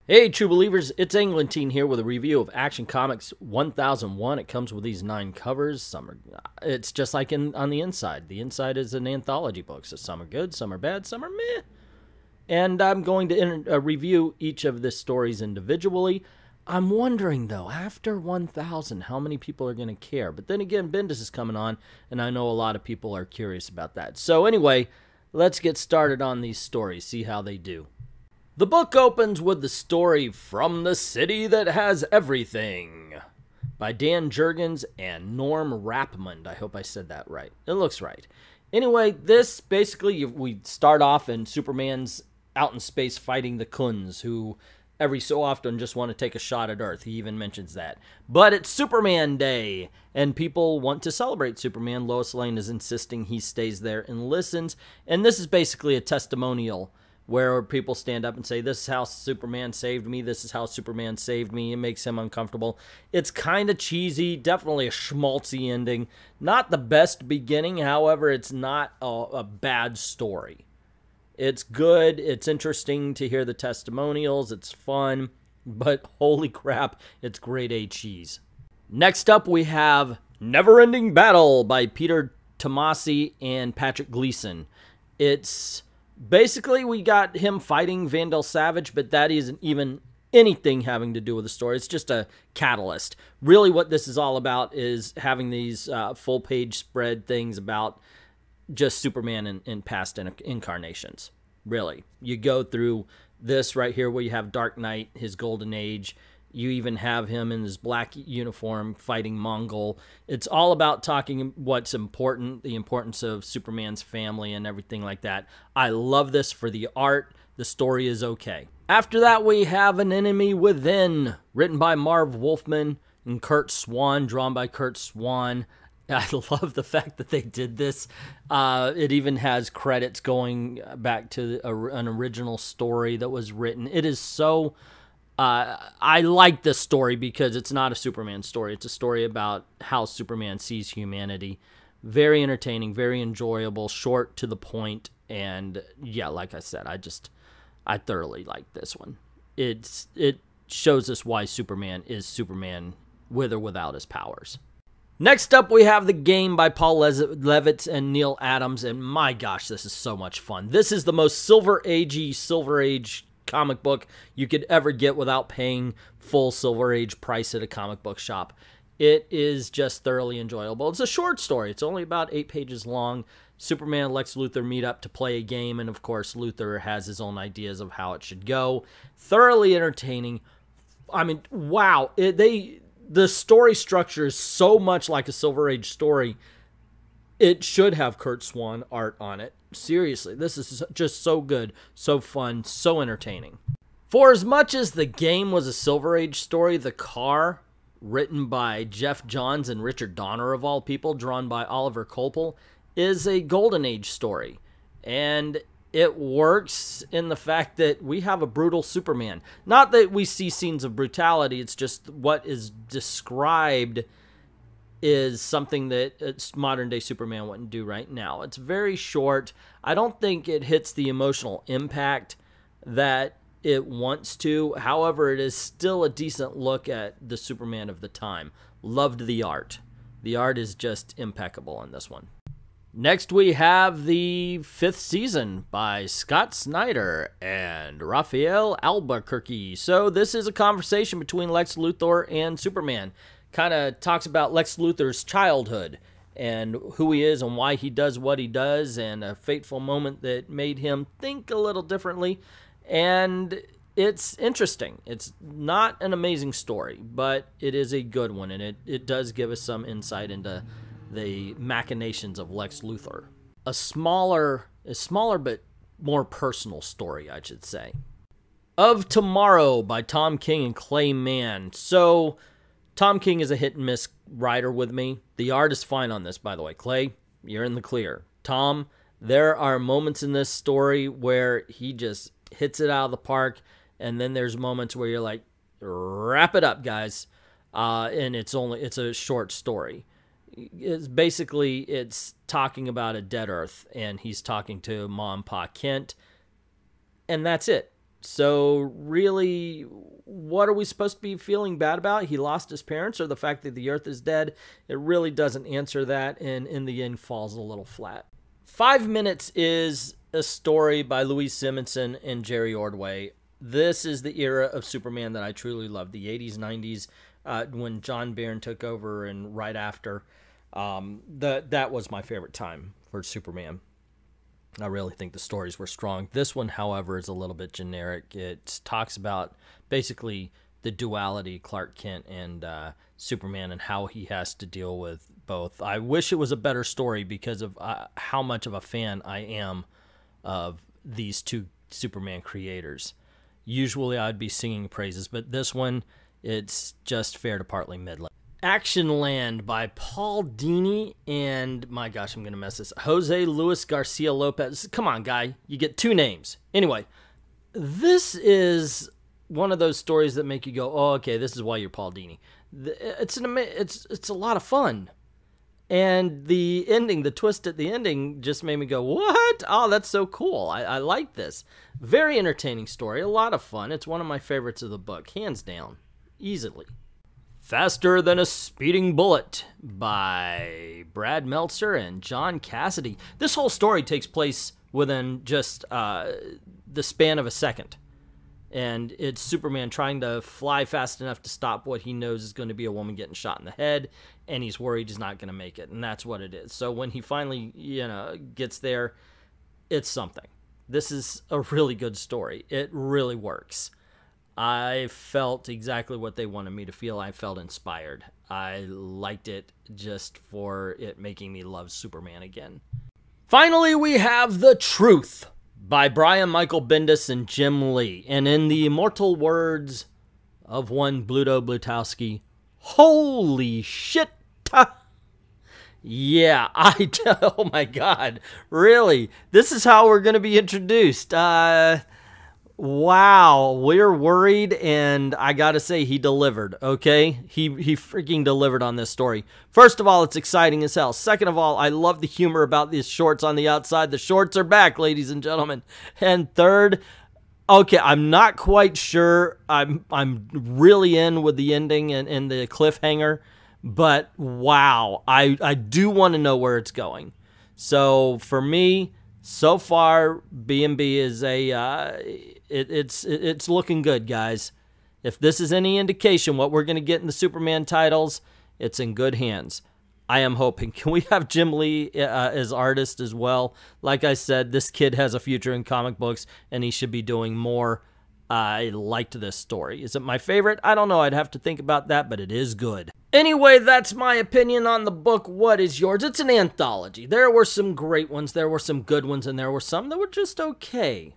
Hey, true believers, it's Englentine here with a review of Action Comics 1001. It comes with these 9 covers. It's just like on the inside. The inside is an anthology book, so some are good, some are bad, some are meh. And I'm going to review each of the stories individually. I'm wondering, though, after 1000, how many people are going to care? But then again, Bendis is coming on, and I know a lot of people are curious about that. So anyway, let's get started on these stories, see how they do. The book opens with the story From the City That Has Everything by Dan Jurgens and Norm Rapmund. I hope I said that right. It looks right. Anyway, this basically, we start off and Superman's out in space fighting the Khunds, who every so often just want to take a shot at Earth. He even mentions that. But it's Superman Day, and people want to celebrate Superman. Lois Lane is insisting he stays there and listens. And this is basically a testimonial where people stand up and say, this is how Superman saved me, this is how Superman saved me. It makes him uncomfortable. It's kind of cheesy, definitely a schmaltzy ending. Not the best beginning, however, it's not a bad story. It's good, it's interesting to hear the testimonials, it's fun, but holy crap, it's grade A cheese. Next up, we have Never-Ending Battle by Peter Tomasi and Patrick Gleason. It's basically, we got him fighting Vandal Savage, but that isn't even anything having to do with the story. It's just a catalyst. Really what this is all about is having these full-page spread things about just Superman in past incarnations. Really. You go through this right here where you have Dark Knight, his golden age. You even have him in his black uniform fighting Mongol. It's all about talking what's important, the importance of Superman's family and everything like that. I love this for the art. The story is okay. After that, we have An Enemy Within, written by Marv Wolfman and Kurt Swan, drawn by Kurt Swan. I love the fact that they did this. It even has credits going back to an original story that was written. It is so... I like this story because it's not a Superman story. It's a story about how Superman sees humanity. Very entertaining, very enjoyable, short to the point, and yeah, like I said, I thoroughly like this one. It shows us why Superman is Superman with or without his powers. Next up, we have The Game by Paul Levitz and Neil Adams, and my gosh, this is so much fun. This is the most Silver Age comic book you could ever get without paying full Silver Age price at a comic book shop. It is just thoroughly enjoyable. It's a short story. It's only about 8 pages long. Superman and Lex Luthor meet up to play a game, and of course Luthor has his own ideas of how it should go. Thoroughly entertaining. I mean, wow. The story structure is so much like a Silver Age story. It should have Kurt Swan art on it. Seriously, this is just so good, so fun, so entertaining. For as much as The Game was a Silver Age story, The Car, written by Jeff Johns and Richard Donner of all people, drawn by Oliver Kopel, is a Golden Age story. And it works in the fact that we have a brutal Superman. Not that we see scenes of brutality, it's just what is described is something that modern-day Superman wouldn't do right now. It's very short. I don't think it hits the emotional impact that it wants to. However, it is still a decent look at the Superman of the time. Loved the art. The art is just impeccable in this one. Next, we have the 5th season by Scott Snyder and Rafael Albuquerque. So this is a conversation between Lex Luthor and Superman. Kind of talks about Lex Luthor's childhood and who he is and why he does what he does, and a fateful moment that made him think a little differently. And it's interesting. It's not an amazing story, but it is a good one, and it does give us some insight into the machinations of Lex Luthor. A smaller but more personal story, I should say. Of Tomorrow by Tom King and Clay Mann. So Tom King is a hit-and-miss writer with me. The art is fine on this, by the way. Clay, you're in the clear. Tom, there are moments in this story where he just hits it out of the park, and then there's moments where you're like, wrap it up, guys. And it's a short story. It's talking about a dead Earth, and he's talking to Ma and Pa Kent, and that's it. So really, what are we supposed to be feeling bad about? He lost his parents or the fact that the Earth is dead? It really doesn't answer that, and in the end falls a little flat. 5 Minutes is a story by Louise Simonson and Jerry Ordway. This is the era of Superman that I truly love, the 80s, 90s, when John Byrne took over and right after. That was my favorite time for Superman. I really think the stories were strong. This one, however, is a little bit generic. It talks about basically the duality, Clark Kent and Superman, and how he has to deal with both. I wish it was a better story because of how much of a fan I am of these two Superman creators. Usually I'd be singing praises, but this one, it's just fair to partly middling. Action Land by Paul Dini and, my gosh, I'm going to mess this, Jose Luis Garcia Lopez. Come on, guy. You get 2 names. Anyway, this is one of those stories that make you go, oh, okay, this is why you're Paul Dini. It's a lot of fun. And the ending, the twist at the ending just made me go, what? Oh, that's so cool. I like this. Very entertaining story. A lot of fun. It's one of my favorites of the book. Hands down. Easily. Faster Than a Speeding Bullet by Brad Meltzer and John Cassidy. This whole story takes place within just the span of a second. And it's Superman trying to fly fast enough to stop what he knows is going to be a woman getting shot in the head, and he's worried he's not going to make it, and that's what it is. So when he finally, gets there, it's something. This is a really good story. It really works. I felt exactly what they wanted me to feel. I felt inspired. I liked it just for it making me love Superman again. Finally, we have The Truth by Brian Michael Bendis and Jim Lee. And in the immortal words of one Bluto Blutowski, holy shit! Yeah, oh my god, really? This is how we're going to be introduced. Wow, we're worried, and I gotta say, he delivered, okay? He freaking delivered on this story. First of all, it's exciting as hell. Second of all, I love the humor about these shorts on the outside. The shorts are back, ladies and gentlemen. And third, okay, I'm not quite sure. I'm really in with the ending and the cliffhanger, but wow, I do want to know where it's going. So for me, so far, B&B is it's looking good, guys. If this is any indication what we're going to get in the Superman titles, it's in good hands. I am hoping. Can we have Jim Lee as artist as well? Like I said, this kid has a future in comic books, and he should be doing more. I liked this story. Is it my favorite? I don't know. I'd have to think about that, but it is good. Anyway, that's my opinion on the book. What is yours? It's an anthology. There were some great ones, there were some good ones, and there were some that were just okay.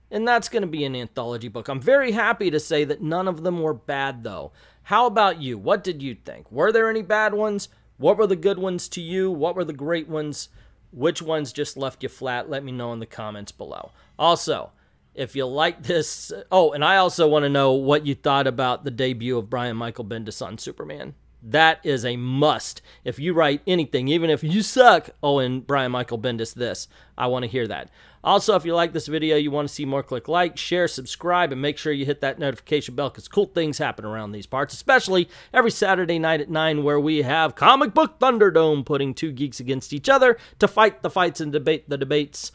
And that's going to be an anthology book. I'm very happy to say that none of them were bad, though. How about you? What did you think? Were there any bad ones? What were the good ones to you? What were the great ones? Which ones just left you flat? Let me know in the comments below. Also, if you like this... Oh, and I also want to know what you thought about the debut of Brian Michael Bendis on Superman. That is a must. If you write anything, even if you suck, oh, and Brian Michael Bendis this, I want to hear that. Also, if you like this video, you want to see more, click like, share, subscribe, and make sure you hit that notification bell because cool things happen around these parts, especially every Saturday night at 9 where we have Comic Book Thunderdome, putting two geeks against each other to fight the fights and debate the debates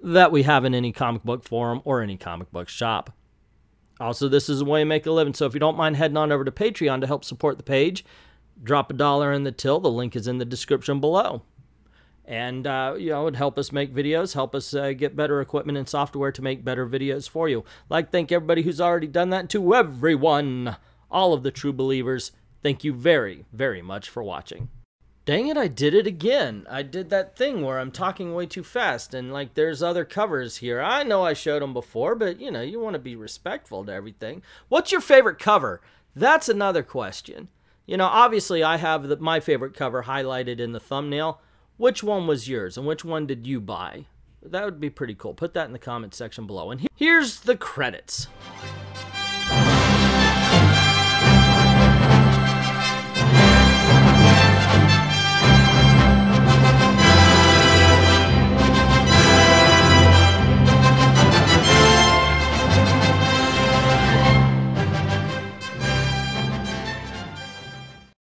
that we have in any comic book forum or any comic book shop. Also, this is a way to make a living, so if you don't mind heading on over to Patreon to help support the page, drop $1 in the till. The link is in the description below. And, it would help us make videos, help us get better equipment and software to make better videos for you. Like, thank everybody who's already done that, and to everyone, all of the true believers, thank you very, very much for watching. Dang it, I did it again. I did that thing where I'm talking way too fast, and, like, there's other covers here. I know I showed them before, but, you want to be respectful to everything. What's your favorite cover? That's another question. Obviously, I have my favorite cover highlighted in the thumbnail. Which one was yours, and which one did you buy? That would be pretty cool. Put that in the comment section below. And here's the credits.